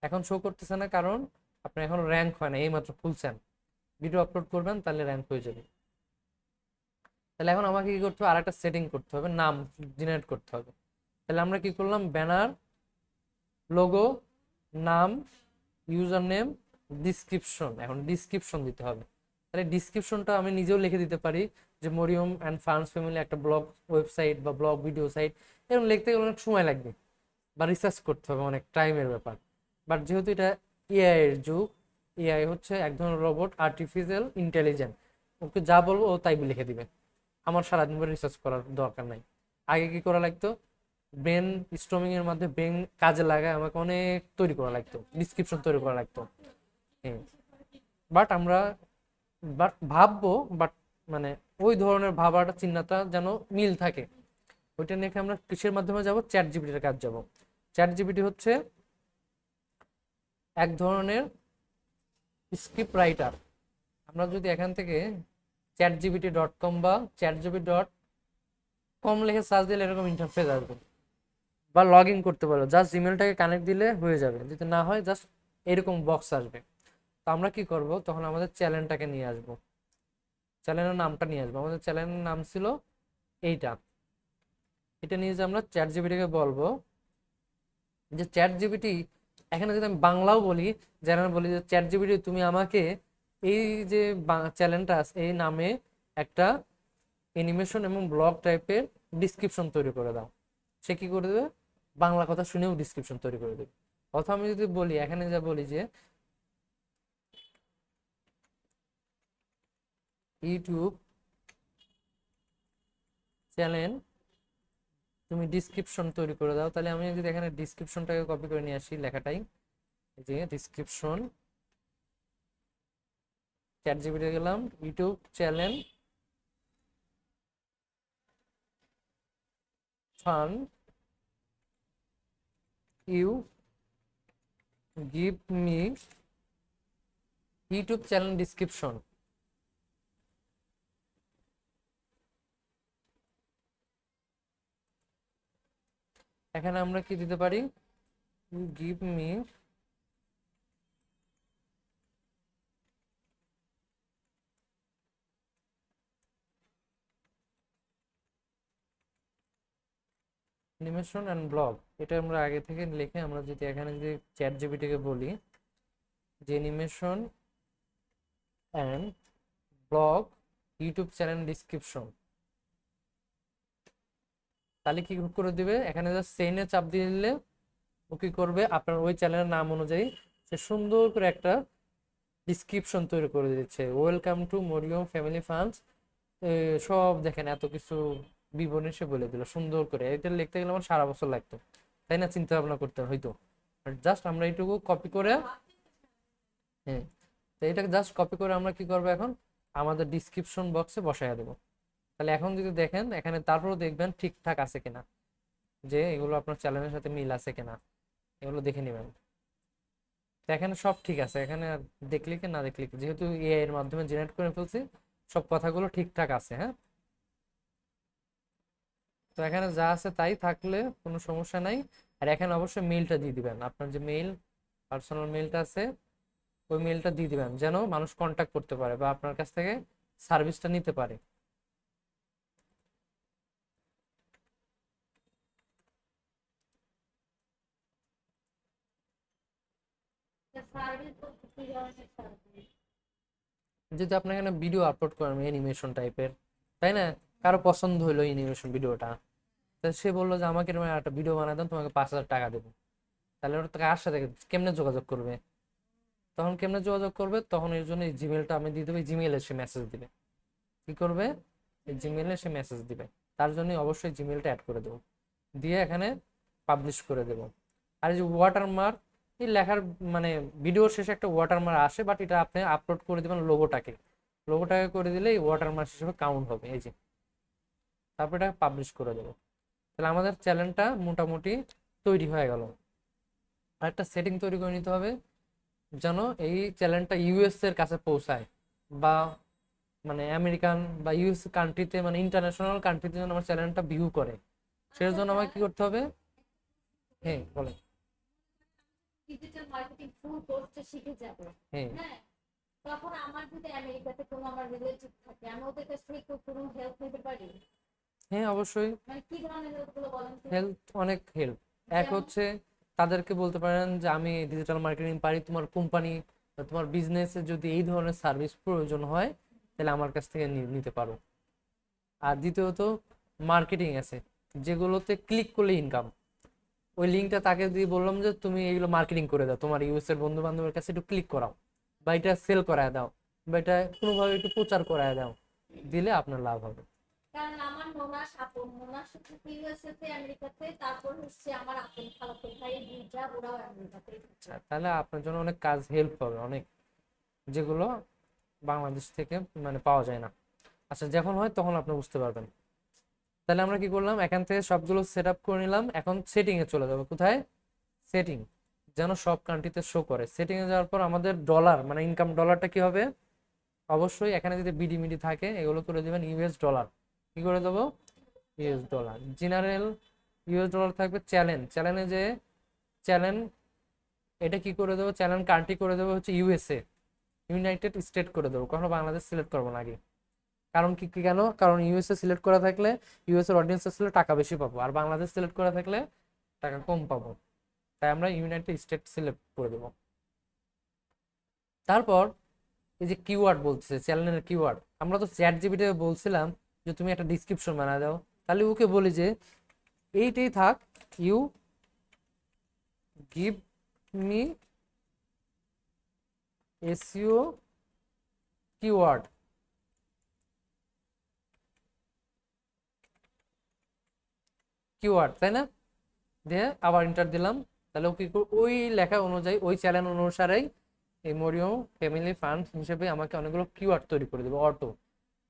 এখন শো করতেছে না কারণ আপনার এখন র্যাঙ্ক হয় না, এইমাত্র খুলছেন, ভিডিও আপলোড করবেন তাহলে র্যাঙ্ক হয়ে যাবে। তাহলে এখন আমাকে কি করতে হবে, আরেকটা সেটিং করতে হবে, নাম জেনারেট করতে হবে। তাহলে আমরা কি করলাম, ব্যানার লোগো, নাম, ইউজার নেম, ডিসক্রিপশন। এখন ডিসক্রিপশন দিতে হবে। তাহলে ডিসক্রিপশনটা আমি নিজেও লিখে দিতে পারি যে মরিয়ম অ্যান্ড ফান্ডস ফ্যামিলি একটা ব্লগ ওয়েবসাইট বা ব্লগ ভিডিও সাইট, এরকম লিখতে গেলে অনেক সময় লাগবে বা রিসার্চ করতে হবে, অনেক টাইমের ব্যাপার। বাট যেহেতু এটা এআই এর যুগ, এআই হচ্ছে এক ধরনের রোবট, আর্টিফিশিয়াল ইন্টেলিজেন্ট, ওকে যা বলবো ও তাই লিখে দিবে। আমার সারাদিন ধরে রিসার্চ করার দরকার নাই। আগে কি করা লাগতো, ব্রেন স্টর্মিং এর মধ্যে ব্রেন কাজে লাগায় আমাকে অনেক তৈরি করা লাগতো, ডিসক্রিপশন তৈরি করা লাগতো। হ্যাঁ, বাট আমরা ভাববো, বাট মানে ওই ধরনের ভাবাটা চিন্তাটা যেন মিল থাকে, ওইটা নিয়ে আমরা কিসের মাধ্যমে যাব, চ্যাট জিপিটির কাজ যাব। চ্যাট জিপিটি হচ্ছে এক ধরনের স্ক্রিপ্ট রাইটার। আমরা যদি এখান থেকে chatgpt.com বা chatgpt.com লিখে সার্চ দিলে এরকম ইন্টারফেস আসবে, বা লগ ইন করতে পারো, জাস্ট জিমেলটাকে কানেক্ট দিলে হয়ে যাবে। যদি না হয় জাস্ট এরকম বক্স আসবে। তো আমরা কি করব, তখন আমাদের চ্যানেলটাকে নিয়ে আসবো, চ্যানেলের নামটা নিয়ে আসবো। আমাদের চ্যানেলের নাম ছিল এইটা, এটা নিয়ে যে আমরা চ্যাট জিপিটিকে বলবো যে চ্যাট জিপিটি, এখানে যদি আমি বাংলাও বলি, যেন বলি যে চ্যাট জিপিটি তুমি আমাকে এই যে চ্যানেলটা এই নামে একটা অ্যানিমেশন এবং ব্লগ টাইপের ডিসক্রিপশন তৈরি করে দাও, সে কি করে দেবে, বাংলা কথা শুনেও ডিসক্রিপশন তৈরি করে দেবে। অথবা আমি যদি বলি, এখানে যা বলি যে ইউটিউব চ্যানেল তুমি ডিসক্রিপশন তৈরি করে দাও, তাহলে আমি যদি এখানে ডিসক্রিপশনটাকে কপি করে নিয়ে আসি, লেখাটাই যে ডিসক্রিপশন, চ্যাট জিপিটি গেলাম, YouTube channel fun you give me YouTube channel description. এখানে আমরা কি দিতে পারি, give me animation and blog. এটা আমরা আগে থেকে লিখে আমরা যদি এখানে যদি চ্যাট জিপিটিকে বলি যে animation and blog YouTube channel description, তাহলে কি করে দিবে, এখানে জাস্ট সেন্ডে চাপ দিয়ে দিলে ও কি করবে, আপনার ওই চ্যানেলের নাম অনুযায়ী সে সুন্দর করে একটা ডিসক্রিপশন তৈরি করে দিচ্ছে, welcome to Mariyam family funds, সব দেখেন এত কিছু বিবরণী সে বলে দিল সুন্দর করে। এটা লিখতে গেলে আমার সারা বছর লাগতো, তাই না, চিন্তা ভাবনা করতে হয়তো। জাস্ট আমরা এইটুকু কপি করে, হ্যাঁ, তো এটাকে জাস্ট কপি করে আমরা কি করবো এখন, আমাদের ডিসক্রিপশন বক্সে বসায় দেবো। তাহলে এখন যদি দেখেন এখানে, তারপরেও দেখবেন ঠিকঠাক আছে কিনা, যে এগুলো আপনার চ্যানেলের সাথে মিল আছে কিনা, এগুলো দেখে নেবেন। তো এখানে সব ঠিক আছে, এখানে আর দেখলি কি না দেখলি কি, যেহেতু এআই এর মাধ্যমে জেনারেট করে ফেলছি, সব কথাগুলো ঠিকঠাক আছে। হ্যাঁ, তো এখানে যা আছে তাই থাকলে কোনো সমস্যা নাই। আর এখানে অবশ্যই মেইলটা দিয়ে দিবেন, আপনার যে মেইল, পার্সোনাল মেইলটা আছে, ওই মেইলটা দিয়ে দিবেন যেন মানুষ কন্ট্যাক্ট করতে পারে বা আপনার কাছ থেকে সার্ভিসটা নিতে পারে। সার্ভিস বলতে কি ধরনের সার্ভিস? যদি আপনি এখানে ভিডিও আপলোড করেন অ্যানিমেশন টাইপের, তাই না, কারো পছন্দ হইলো অ্যানিমেশন ভিডিওটা, তা সে বললো যে আমাকে এরকম একটা ভিডিও বানায় দেন, তোমাকে 5,000 টাকা দেবো। তাহলে ওর তাকে আশা থেকে কেমনে যোগাযোগ করবে, তখন কেমনে যোগাযোগ করবে, তখন এর জন্য এই জিমেলটা আমি দিয়ে দেবো, জিমেইলে সে মেসেজ দিবে, কি করবে, এই জিমেইলে সে মেসেজ দিবে। তার জন্য অবশ্যই জিমেলটা অ্যাড করে দেবো, দিয়ে এখানে পাবলিশ করে দেবো। আর এই যে ওয়াটারমার্ক, এই লেখার মানে ভিডিওর শেষে একটা ওয়াটারমার্ক আসে, বাট এটা আপনি আপলোড করে দেবেন লোগোটাকে, লোগোটাকে করে দিলে এই ওয়াটারমার্ক হিসেবে কাউন্ট হবে, এই যে, তারপর এটা পাবলিশ করে দেবো। তাহলে আমাদের চ্যানেলটা মোটামুটি তৈরি হয়ে গেল। আর একটা সেটিং তৈরি করে নিতে হবে যেন এই চ্যানেলটা ইউএস এর কাছে পৌঁছায়, বা মানে আমেরিকান বা ইউএস কান্ট্রিতে, মানে ইন্টারন্যাশনাল কান্ট্রিতে যেন আমার চ্যানেলটা ভিউ করে, সেটার জন্য আমাকে কি করতে হবে। হ্যাঁ বলেন। ডিজিটাল মার্কেটিং ফুল কোর্সটা শিখে যাব, হ্যাঁ, হ্যাঁ, তখন আমার যদি আমেরিকাতে কোনো আমার রিলেটিভ থাকে, আমি ওদের কাছ থেকে কোনো হেল্প নিতে পারি? হ্যাঁ অবশ্যই। মানে কি ধরনের হেল্প গুলো বলেন তো? হেল্প, অনেক হেল্প। এক যেমন? হচ্ছে তাদেরকে বলতে পারেন যে আমি ডিজিটাল মার্কেটিং পারি, তোমার কোম্পানি বা তোমার বিজনেসে যদি এই ধরনের সার্ভিস প্রয়োজন হয় তাহলে আমার কাছ থেকে নিতে পারো। আর দ্বিতীয়ত মার্কেটিং আছে, যেগুলোতে ক্লিক করলে ইনকাম। ওই লিঙ্কটা তাকে দিয়ে বললাম যে তুমি এগুলো মার্কেটিং করে দাও, তোমার ইউএস এর বন্ধু বান্ধবের কাছে একটু ক্লিক করাও, বা এটা সেল করায় দাও, বা এটা কোনোভাবে একটু প্রচার করায় দাও, দিলে আপনার লাভ হবে। কারণ আমার ননাস আপন ননাস হচ্ছে ইউএসএ তে, আমেরিকাতে, তারপর হচ্ছে আমার আপন খালাতো ভাই দুইটা, ওরাও আমেরিকাতে। আচ্ছা, তাহলে আপনার জন্য অনেক কাজ হেল্প হবে, অনেক, যেগুলো বাংলাদেশ থেকে মানে পাওয়া যায় না। আচ্ছা, যখন হয় তখন আপনি বুঝতে পারবেন। তাহলে আমরা কি করলাম, এখান থেকে সবগুলো সেট আপ করে নিলাম। এখন সেটিং এ চলে যাবো। কোথায়? সেটিং, যেন সব কান্ট্রিতে শো করে। সেটিং এ যাওয়ার পর আমাদের ডলার মানে ইনকাম ডলারটা কি হবে, অবশ্যই এখানে যদি বিডি মিডি থাকে এগুলো করে দিবেন ইউএস ডলার। কি করে দেবো? US dollar. General US dollar থাকবে। চ্যানেল, চ্যানেলে যে চ্যানেল, এটা কি করে দেবো, চ্যানেল কান্ট্রি করে দেবো হচ্ছে ইউএসএ, ইউনাইটেড স্টেট করে দেবো, কখনো বাংলাদেশ সিলেক্ট করবো না আগে। কারণ কেন? কারণ ইউএসএ সিলেক্ট করা থাকলে ইউএস এর অডিয়েন্স আসলে টাকা বেশি পাবো, আর বাংলাদেশ সিলেক্ট করা থাকলে টাকা কম পাবো। তাই আমরা ইউনাইটেড স্টেট সিলেক্ট করে দেবো। তারপর এই যে কিওয়ার্ড বলতেছে, চ্যানেলের কিওয়ার্ড, আমরা তো চ্যাট জিপিটি বলছিলাম যে তুমি একটা ডিসক্রিপশন বানায় দাও। তাহলে ওকে বলি যে এইটাই থাক, you give me SEO keyword. Keyword, তাই না? দিয়ে আবার এন্টার দিলাম। তাহলে ও কি ওই লেখা অনুযায়ী, ওই চ্যানেল অনুসারেই এই মরিয়ম ফ্যামিলি ফান্ড হিসেবে আমাকে অনেকগুলো কিওয়ার্ড তৈরি করে দেবে অটো,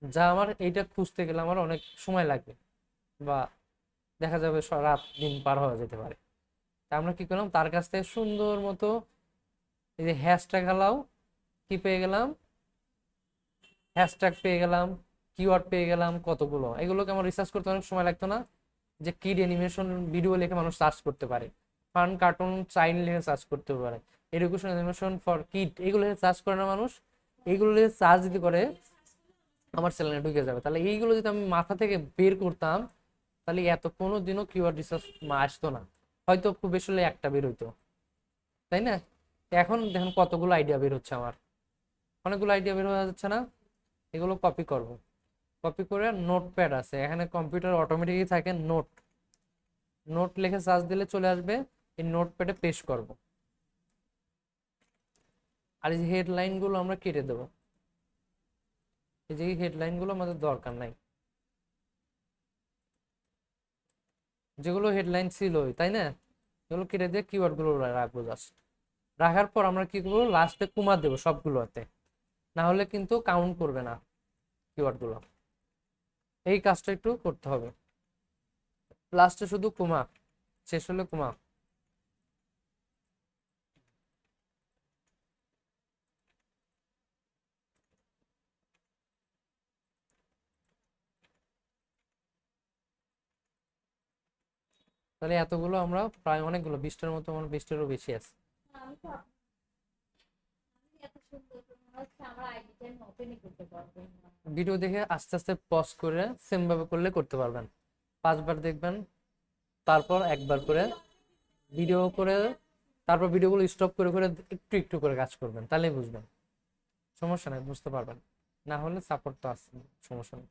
যা আমার এইটা খুঁজতে গেলে আমার অনেক সময় লাগবে, বা দেখা যাবে রাত দিন পার হয়ে যেতে পারে। তা আমরা কি করলাম, তার কাছ থেকে সুন্দর মতো এই যে হ্যাশট্যাগ হালাও, কি পেয়ে গেলাম, হ্যাশট্যাগ পেয়ে গেলাম, কিওয়ার্ড পেয়ে গেলাম কতগুলো। এগুলোকে আমার রিসার্চ করতে অনেক সময় লাগতো না, যে কিড অ্যানিমেশন ভিডিও লিখে মানুষ সার্চ করতে পারে, ফান কার্টুন চাইল্ড লিখে সার্চ করতে পারে, এডুকেশন অ্যানিমেশন ফর কিড এগুলো লিখে সার্চ করে না মানুষ, এইগুলো লিখে সার্চ যদি করে আমার চ্যানেলে ঢুকে যাবে। তাহলে এইগুলো যদি আমি মাথা থেকে বের করতাম তাহলে এত কোনো দিনও কিওয়ার্ড রিসার্চ আসতো না, হয়তো খুব বেশি হলে একটা বের হইতো, তাই না? এখন দেখেন কতগুলো আইডিয়া বের হচ্ছে আমার, অনেকগুলো আইডিয়া বের হয়ে যাচ্ছে না? এগুলো কপি করব, কপি করে নোটপ্যাড আছে এখানে, কম্পিউটার অটোমেটিকই থাকে, নোট, নোট লিখে সার্চ দিলে চলে আসবে, এই নোটপ্যাডে পেস্ট করব। আর এই যে হেডলাইন গুলো আমরা কেটে দেবো, এই যে হেডলাইন গুলো আমাদের দরকার নাই, যেগুলো হেডলাইন ছিল তাই না, এগুলো কেটে দিয়ে কিওয়ার্ড গুলো রাখবো জাস্ট। রাখার পর আমরা কি করবো, লাস্টে কমা দেবো সবগুলোতে, না হলে কিন্তু কাউন্ট করবে না কিওয়ার্ড গুলো। এই কাজটা একটু করতে হবে, লাস্টে শুধু কমা, শেষ হলে কমা। তাহলে এতগুলো আমরা প্রায় অনেকগুলো 20টার মতো, আমার 20টারও বেশি আছে। আমি তো এত সুন্দর মনে হচ্ছে আমার আইডিটা আমি ওপেনই করতে পারবো না। ভিডিও দেখে আস্তে আস্তে পজ করে সেম ভাবে করলে করতে পারবেন। 5বার দেখবেন, তারপর একবার করে ভিডিও করে, তারপর ভিডিওগুলো স্টপ করে করে একটু একটু করে কাজ করবেন, তাহলেই বুঝবেন। সমস্যা নাই, বুঝতে পারবেন। না হলে সাপোর্ট তো আছে, সমস্যা নেই।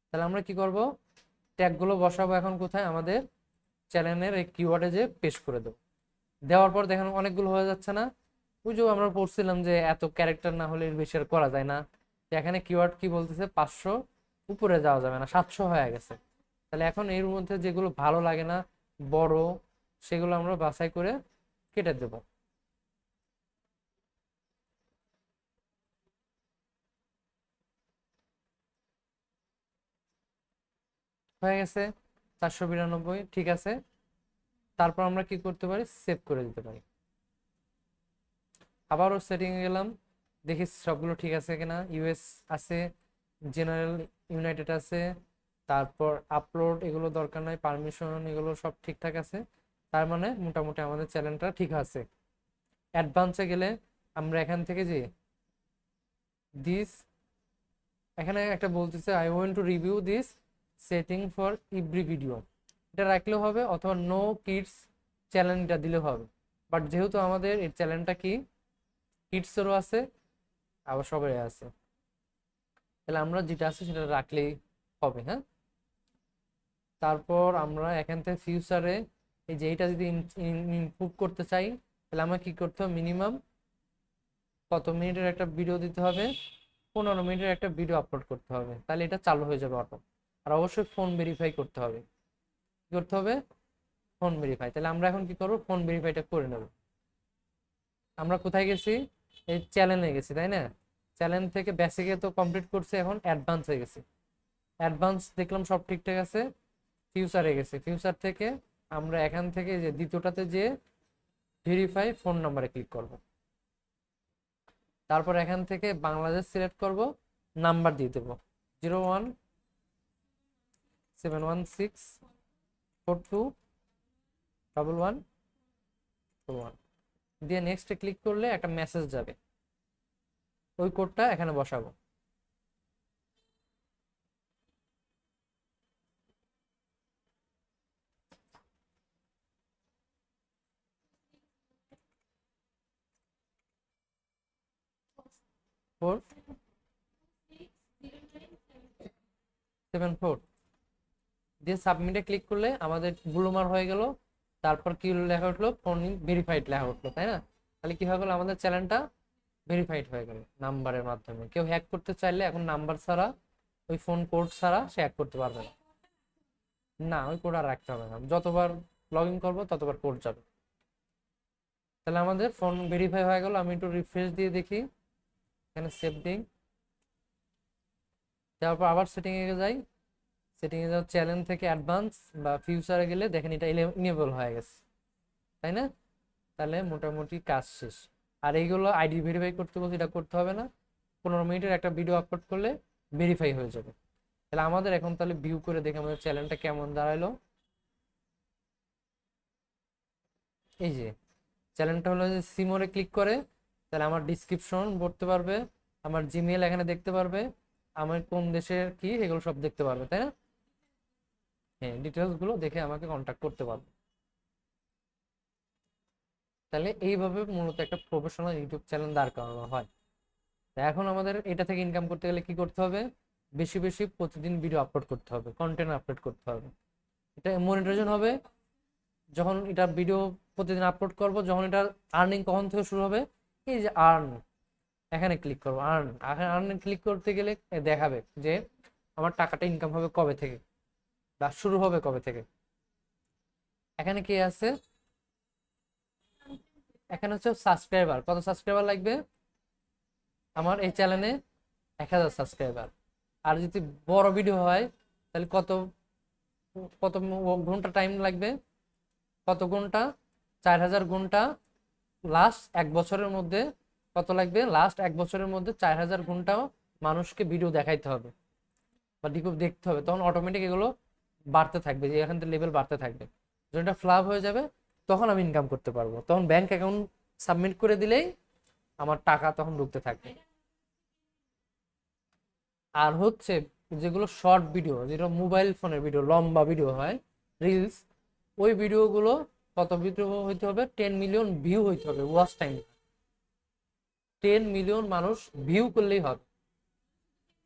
তাহলে আমরা কি করব, ট্যাগগুলো বসাবো এখন কোথায়, আমাদের চ্যানেলের এই কিওয়ার্ডে যে পেস্ট করে দেবো। দেওয়ার পর দেখেন অনেকগুলো হয়ে যাচ্ছে না? ওই যে আমরা পড়ছিলাম যে এত ক্যারেক্টার না হলে এর বেশি আর করা যায় না। এখানে কিওয়ার্ড কি বলতেছে, 500 উপরে যাওয়া যাবে না, 700 হয়ে গেছে। তাহলে এখন এর মধ্যে যেগুলো ভালো লাগে না, বড়, সেগুলো আমরা বাছাই করে কেটে দেব। হয়ে গেছে 492, ঠিক আছে। তারপর আমরা কি করতে পারি, সেভ করে দিতে পারি। আবারও সেটিং এ গেলাম, দেখি সবগুলো ঠিক আছে কিনা। ইউএস আছে, জেনারেল ইউনাইটেড আছে, তারপর আপলোড এগুলো দরকার নাই, পারমিশন এগুলো সব ঠিকঠাক আছে। তার মানে মোটামুটি আমাদের চ্যানেলটা ঠিক আছে। অ্যাডভান্সে গেলে আমরা এখান থেকে যে দিস, এখানে একটা বলতেছে I want to review this setting for every video, এটা রাখলেও হবে, অথবা নো কিডস চ্যানেলটা দিলে হবে। বাট যেহেতু আমাদের এই চ্যানেলটা কি কিডসেরও আছে আবার সবাই আছে, তাহলে আমরা যেটা আছে সেটা রাখলেই হবে। হ্যাঁ, তারপর আমরা এখান থেকে ফিউচারে এই যে এইটা যদি ইমপ্রুভ করতে চাই, তাহলে আমরা কি করতে হবে, মিনিমাম কত মিনিটের একটা ভিডিও দিতে হবে, 15 মিনিটের একটা ভিডিও আপলোড করতে হবে, তাহলে এটা চালু হয়ে যাবে অটো। আর অবশ্যই ফোন ভেরিফাই করতে হবে। কি করতে হবে, ফোন ভেরিফাই। তাহলে আমরা এখন কি করবো, ফোন ভেরিফাইটা করে নেব। আমরা কোথায় গেছি, এই চ্যানেলে গেছি তাই না। চ্যানেল থেকে বেসিকে তো কমপ্লিট করছি, এখন অ্যাডভান্স হয়ে গেছি। অ্যাডভান্স দেখলাম সব ঠিকঠাক আছে, ফিউচারে গেছি। ফিউচার থেকে আমরা এখান থেকে যে দ্বিতীয়টাতে যে ভেরিফাই ফোন নাম্বারে ক্লিক করব। তারপর এখান থেকে বাংলাদেশ সিলেক্ট করব, নাম্বার দিয়ে দেবো 017164211141 দিয়ে নেক্সটে ক্লিক করলে একটা মেসেজ যাবে, ওই কোডটা এখানে বসাবো। ফোর 74 দিয়ে সাবমিটে ক্লিক করলে আমাদের ব্লুমার হয়ে গেল। তারপর কি লেখা উঠলো, ফোন ভেরিফাইড লেখা উঠলো তাই না। তাহলে কি হয়ে গেল, আমাদের চ্যানেলটা ভেরিফাইড হয়ে গেল নাম্বারের মাধ্যমে। কেউ হ্যাক করতে চাইলে এখন নাম্বার ছাড়া, ওই ফোন কোড ছাড়া সে হ্যাক করতে পারবে না। না, ওই কোড আর রাখতে হবে না, যতবার লগ ইন করবো ততবার কোড যাবে। তাহলে আমাদের ফোন ভেরিফাই হয়ে গেল। আমি একটু রিফ্রেশ দিয়ে দেখি, এখানে সেভ দিই, তারপর আবার সেটিং এ যাই। সেটিং এ যাও, চ্যানেল থেকে অ্যাডভান্স বা ফিউচারে গেলে দেখেন এটা ইনেবল হয়ে গেছে তাই না। তাহলে মোটামুটি কাজ শেষ। আর এইগুলো আইডি ভেরিফাই করতে বলতে এটা করতে হবে না, 15 মিনিটের একটা ভিডিও আপলোড করলে ভেরিফাই হয়ে যাবে। তাহলে আমাদের এখন তাহলে ভিউ করে দেখে আমাদের চ্যানেলটা কেমন দাঁড়ালো। এই যে চ্যানেলটা হলো যে সিমোরে ক্লিক করে, তাহলে আমার ডিসক্রিপশন পড়তে পারবে, আমার জিমেল এখানে দেখতে পারবে, আমার কোন দেশের কি এগুলো সব দেখতে পারবে তাই না। হ্যাঁ, ডিটেলস গুলো দেখে আমাকে কন্ট্যাক্ট করতে পারবে। তাহলে এইভাবে মূলত একটা প্রফেশনাল ইউটিউব চ্যানেল দাঁড় করানো হয়। তা এখন আমাদের এটা থেকে ইনকাম করতে গেলে কি করতে হবে, বেশি বেশি প্রতিদিন ভিডিও আপলোড করতে হবে, কন্টেন্ট আপলোড করতে হবে। এটা মনিটাইজেশন হবে যখন এটা ভিডিও প্রতিদিন আপলোড করব, যখন এটা আর্নিং কখন থেকে শুরু হবে, এই যে আর্ন, এখানে ক্লিক করবো আর্ন। আর্ন ক্লিক করতে গেলে দেখাবে যে আমার টাকাটা ইনকাম হবে কবে থেকে বা শুরু হবে কবে থেকে। এখানে কি আছে, এখানে হচ্ছে সাবস্ক্রাইবার, কত সাবস্ক্রাইবার লাগবে আমার এই চ্যানেলে, 1000 সাবস্ক্রাইবার। আর যদি বড় ভিডিও হয় তাহলে কত কত ঘন্টা টাইম লাগবে, কত ঘন্টা, 4000 ঘন্টা। লাস্ট 1 বছরের মধ্যে কত লাগবে, লাস্ট 1 বছরের মধ্যে 4000 ঘন্টা মানুষকে ভিডিও দেখাইতে হবে বা দেখতে হবে। তখন অটোমেটিক এগুলো বাড়তে থাকবে, যে এখান থেকে লেভেল বাড়তে থাকবে। যখন এটা ফ্লাপ হয়ে যাবে তখন আমি ইনকাম করতে পারবো, তখন ব্যাংক অ্যাকাউন্ট সাবমিট করে দিলেই আমার টাকা তখন ঢুকতে থাকবে। আর হচ্ছে যেগুলো শর্ট ভিডিও, যেটা মোবাইল ফোনের ভিডিও, লম্বা ভিডিও হয়, রিলস, ওই ভিডিওগুলো কত ভিডিও হইতে হবে, 10 মিলিয়ন ভিউ হইতে হবে, ওয়াচ টাইম 10 মিলিয়ন মানুষ ভিউ করলেই হবে,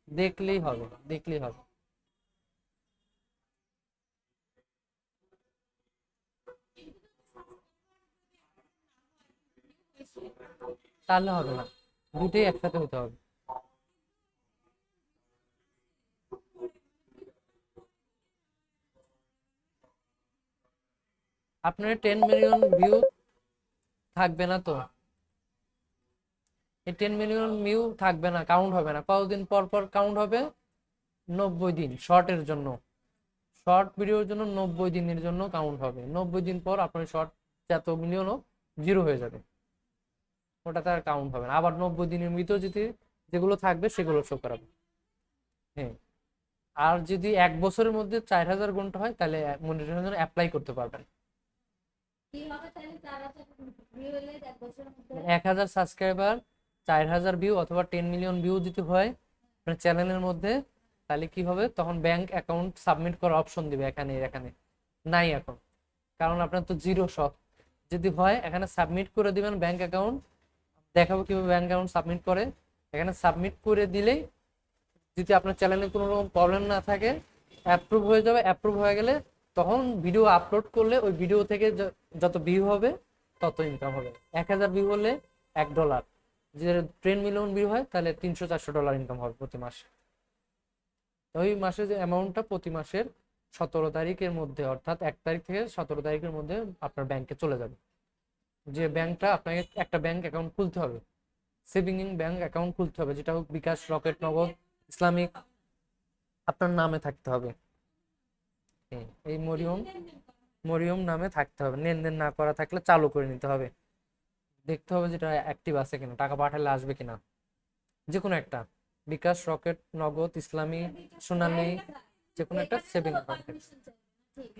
দেখলেই হবে, দেখলেই হবে। তাহলে হবে না, দুটোই একসাথে হতে হবে। আপনার 10 মিলিয়ন ভিউ থাকবে না তো, এই 10 মিলিয়ন ভিউ থাকবে না, কাউন্ট হবে না, কতদিন পর পর কাউন্ট হবে, 90 দিন শর্টের জন্য, শর্ট ভিডিওর জন্য 90 দিনের জন্য কাউন্ট হবে। 90 দিন পর আপনার শর্ট যত মিলিয়নও জিরো হয়ে যাবে, ওটাতে আর কাউন্ট হবে না। আবার 90 দিনের ভিতর যদি যেগুলো থাকবে সেগুলো শো করাবে। হ্যাঁ, আর যদি 1 বছরের মধ্যে 4000 ঘন্টা হয় তাহলে মনিটরেশনের জন্য অ্যাপ্লাই করতে পারবেন। কি হবে তাহলে, তারা যখন ভিউ এলে 1 বছরের মধ্যে 1000 সাবস্ক্রাইবার, 4000 ভিউ অথবা 10 মিলিয়ন ভিউ যদি হয় আপনার চ্যানেলের মধ্যে, তাহলে কি হবে, তখন ব্যাংক অ্যাকাউন্ট সাবমিট করার অপশন দিবে এখানে, এখানে নাই এখন, কারণ আপনার তো জিরো শখ যদি হয় এখানে সাবমিট করে দিবেন ব্যাংক অ্যাকাউন্ট, দেখাবো কিভাবে ব্যাংক অ্যাকাউন্ট সাবমিট করে। এখানে সাবমিট করে দিলেই যদি আপনার চ্যানেলে কোনো রকম প্রবলেম না থাকে অ্যাপ্রুভ হয়ে যাবে। অ্যাপ্রুভ হয়ে গেলে তখন ভিডিও আপলোড করলে ওই ভিডিও থেকে যত ভিউ হবে তত ইনকাম হবে। 1000 ভিউ হলে $1, যে 10 মিলিয়ন ভিউ হয় তাহলে $300-400 ইনকাম হবে প্রতি মাসে। ওই মাসে যে অ্যামাউন্টটা প্রতি মাসের 17 তারিখের মধ্যে, অর্থাৎ 1 তারিখ থেকে 17 তারিখের মধ্যে আপনার ব্যাংকে চলে যাবে। যে ব্যাংকটা আপনাকে একটা ব্যাংক অ্যাকাউন্ট খুলতে হবে, সেভিং ব্যাংক অ্যাকাউন্ট খুলতে হবে, যেটা হোক বিকাশ, রকেট, নগদ, ইসলামিক, আপনার নামে থাকতে হবে। এই মরিয়ম নামে থাকতে হবে। লেনদেন না করা থাকলে চালু করে নিতে হবে, দেখতে হবে যেটা অ্যাক্টিভ আছে কিনা, টাকা পাঠালে আসবে কিনা। যে কোনো একটা বিকাশ, রকেট, নগদ, ইসলামী, সোনালী, যে কোনো একটা সেভিং অ্যাকাউন্ট।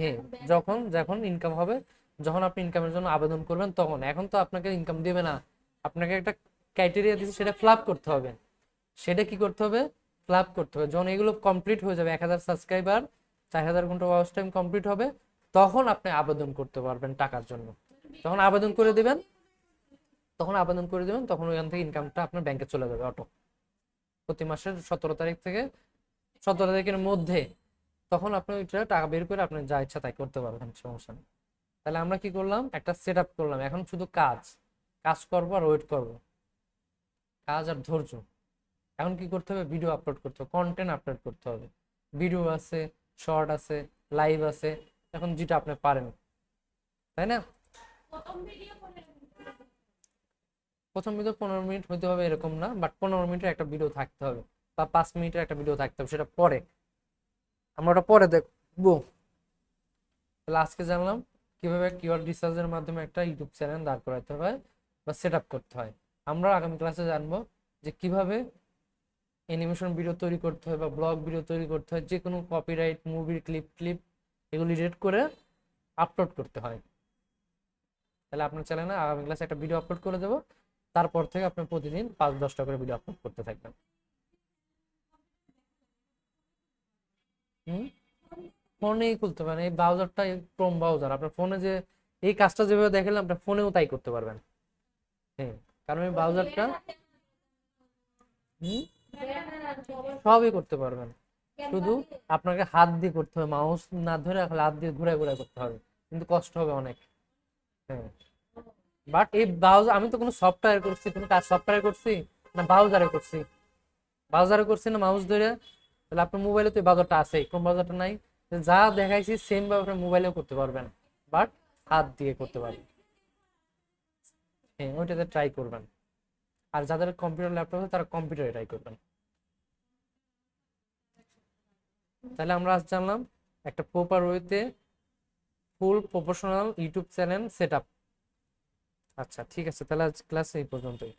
হ্যাঁ, যখন যখন ইনকাম হবে, যখন আপনি ইনকামের জন্য আবেদন করবেন তখন। এখন তো আপনাকে ইনকাম দেবে না, আপনাকে একটা ক্রাইটেরিয়া দিচ্ছে, সেটা ফিল আপ করতে হবে। সেটা কি করতে হবে? ফিল আপ করতে হবে। যখন এগুলো কমপ্লিট হয়ে যাবে, 1000 সাবস্ক্রাইবার, 4000 ঘন্টা ওয়াচ টাইম কমপ্লিট হবে, তখন আপনি আবেদন করতে পারবেন টাকার জন্য। তখন আবেদন করে দিবেন, তখন ওইখান থেকে ইনকামটা আপনার ব্যাংকে চলে যাবে অটো। প্রতি মাসের 17 তারিখ থেকে 17 তারিখের মধ্যে তখন আপনি ওইটা টাকা বের করে আপনি যা ইচ্ছা তাই করতে পারবেন, সমস্যা নেই। তাহলে আমরা কি করলাম? একটা সেট আপ করলাম। এখন শুধু কাজ কাজ করবো আর ওয়েট করবো, কাজ আর ধৈর্য। এখন কি করতে হবে? ভিডিও আপলোড করতে হবে, কন্টেন্ট আপলোড করতে হবে। ভিডিও আছে, শর্ট আছে, লাইভ আছে, এখন যেটা আপনি পারেন, তাই না? প্রথম ভিডিও 15 মিনিট হইতে হবে এরকম না, বাট 15 মিনিটের একটা ভিডিও থাকতে হবে, বা 5 মিনিটের একটা ভিডিও থাকতে হবে, সেটা পরে আমরা ওটা পরে দেখবো। তাহলে আজকে জানলাম কিভাবে কিওয়ার্ড রিসার্চের মাধ্যমে একটা ইউটিউব চ্যানেল দাঁড় করাতে হয় বা সেট আপ করতে হয়। আমরা আগামী ক্লাসে জানবো যে কিভাবে অ্যানিমেশন ভিডিও তৈরি করতে হয় বা ব্লগ ভিডিও তৈরি করতে হয়, যে কোনো কপিরাইট, মুভির ক্লিপ এগুলি রেড করে আপলোড করতে হয়। তাহলে আপনার চ্যানেলে আগামী ক্লাসে একটা ভিডিও আপলোড করে দেবো, তারপর থেকে আপনি প্রতিদিন 5-10টা করে ভিডিও আপলোড করতে থাকবেন। হুম, ফোনেই খুলতে পারেন। এই ব্রাউজারটা ক্রোম ব্রাউজার, আপনার ফোনে যে এই কাজটা যেভাবে দেখালাম আপনার ফোনেও তাই করতে পারবেন। হ্যাঁ, কারণ এই ব্রাউজারটা সবই করতে পারবেন। শুধু আপনাকে হাত দিয়ে করতে হবে, মাউস না ধরে হাত দিয়ে ঘুরে ঘুরে করতে হবে, কিন্তু কষ্ট হবে অনেক। হ্যাঁ, বাট এই ব্রাউজার, আমি তো কোনো সফটওয়্যার করছি, কোনো কাজ সফটওয়্যার করছি না, ব্রাউজারে করছি। ব্রাউজারে করছি না মাউস ধরে, তাহলে আপনার মোবাইলে তো এই ব্রাউজারটা আছে, কোন ব্রাউজারটা নাই? যা দেখাইছি সেম ভাবে আপনার মোবাইলেও করতে পারবেন, বাট হাত দিয়ে করতে পারবেন। হ্যাঁ, ওইটাতে ট্রাই করবেন। আর যাদের কম্পিউটার, ল্যাপটপ আছে তারা কম্পিউটারে ট্রাই করবেন। তাহলে আমরা আজ জানলাম একটা প্রপার ওয়েতে ফুল professional YouTube channel set up. আচ্ছা, ঠিক আছে, তাহলে আজ ক্লাস এই পর্যন্তই।